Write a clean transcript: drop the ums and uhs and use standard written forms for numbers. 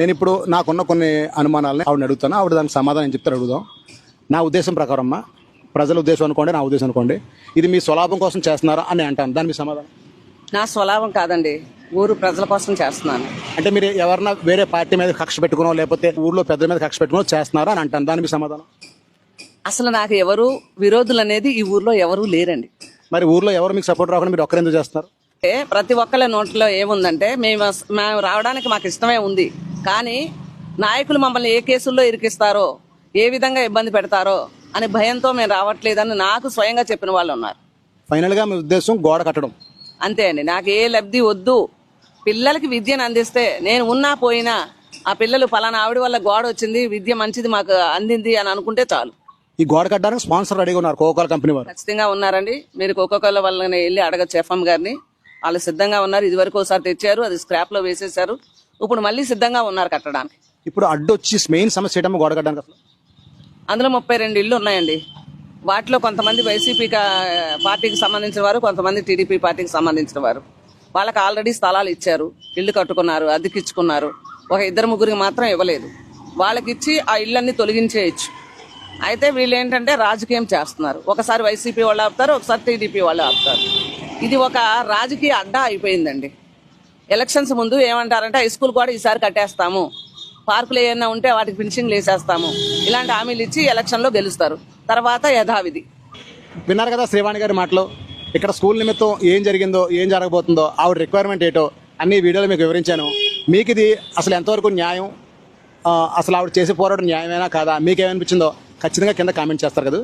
నేను ఇప్పుడు నాకున్న కొన్ని అనుమానాలని ఆవిడని అడుగుతాను, ఆవిడ దానికి సమాధానం చెప్తారు, అడుగుదాం. నా ఉద్దేశం ప్రకారం అమ్మా, ప్రజల ఉద్దేశం అనుకోండి, నా ఉద్దేశం అనుకోండి, ఇది మీ స్వలాభం కోసం చేస్తున్నారా అని అంటాను. దాని మీ సమాధానం? నా స్వలాభం కాదండి, ఊరు ప్రజల కోసం చేస్తున్నాను. అంటే మీరు ఎవరన్నా వేరే పార్టీ మీద కక్ష పెట్టుకునో లేకపోతే ఊర్లో పెద్దల మీద కక్ష పెట్టుకునో చేస్తున్నారా అని అంటాను. దాని మీ సమాధానం? అసలు నాకు ఎవరు విరోధులు అనేది ఈ ఊర్లో ఎవరూ లేరండి. మరి ఊర్లో ఎవరు మీకు సపోర్ట్ రాకుండా మీరు ఒక్కరెందుకు చేస్తున్నారు? ప్రతి ఒక్కళ్ళ నోట్లో ఏముందంటే మేము రావడానికి మాకు ఇష్టమే ఉంది, కానీ నాయకులు మమ్మల్ని ఏ కేసుల్లో ఇరికిస్తారో, ఏ విధంగా ఇబ్బంది పెడతారో అని భయంతో మేము రావట్లేదని నాకు స్వయంగా చెప్పిన వాళ్ళు ఉన్నారు. ఫైనల్ గా మీ ఉద్దేశం గోడ కట్టడం అంతే అండి. నాకు ఏ లబ్ధి వద్దు. పిల్లలకి విద్యను అందిస్తే నేను ఉన్నా పోయినా ఆ పిల్లలు పలానా ఆవిడ వల్ల గోడ వచ్చింది, విద్య మంచిది మాకు అందింది అని అనుకుంటే చాలు. ఈ గోడ కట్టడానికి స్పాన్సర్ రెడీగా ఉన్నారు కోకోకోలా కంపెనీ వారు. ఖచ్చితంగా ఉన్నారండి. మీరు కోకోకోలా వాళ్ళని వెళ్ళి అడగచ్చు ఎఫ్ఎం గారిని, వాళ్ళు సిద్ధంగా ఉన్నారు. ఇది వరకు ఒకసారి తెచ్చారు, అది స్క్రాప్ లో వేసేసారు, ఇప్పుడు మళ్ళీ సిద్ధంగా ఉన్నారు కట్టడానికి. ఇప్పుడు అడ్డొచ్చి మెయిన్ సమస్య ఏంటమ్మా గోడ కట్టడానికి? అసలు అందులో 32 ఇళ్ళు ఉన్నాయండి. వాటిలో కొంతమంది వైసీపీ పార్టీకి సంబంధించిన వారు, కొంతమంది టీడీపీ పార్టీకి సంబంధించిన వారు. వాళ్ళకి ఆల్రెడీ స్థలాలు ఇచ్చారు, ఇల్లు కట్టుకున్నారు, అద్దెకిచ్చుకున్నారు. ఒక 2-3 మాత్రం ఇవ్వలేదు. వాళ్ళకిచ్చి ఆ ఇళ్ళన్ని తొలగించేయచ్చు. అయితే వీళ్ళు ఏంటంటే రాజకీయం చేస్తున్నారు. ఒకసారి వైసీపీ వాళ్ళు ఆపుతారు, ఒకసారి టీడీపీ వాళ్ళు ఆపుతారు. ఇది ఒక రాజకీయ అడ్డా అయిపోయిందండి. ఎలక్షన్స్ ముందు ఏమంటారంటే హై స్కూల్ కూడా ఈసారి కట్టేస్తాము, పార్కులు ఏమైనా ఉంటే వాటికి ఫినిషింగ్లు వేసేస్తాము, ఇలాంటి హామీలు ఇచ్చి ఎలక్షన్లో గెలుస్తారు. తర్వాత యథావిధి. విన్నారు కదా శ్రీవాణి గారి మాటలు. ఇక్కడ స్కూల్ నిమిత్తం ఏం జరిగిందో, ఏం జరగబోతుందో, ఆవిడ రిక్వైర్మెంట్ ఏంటో అన్ని వీడియోలో మీకు వివరించాను. మీకు ఇది అసలు ఎంతవరకు న్యాయం, అసలు ఆవిడ చేసే పోరాటం న్యాయమేనా కాదా, మీకేమనిపించిందో ఖచ్చితంగా కింద కామెంట్ చేస్తారు కదా.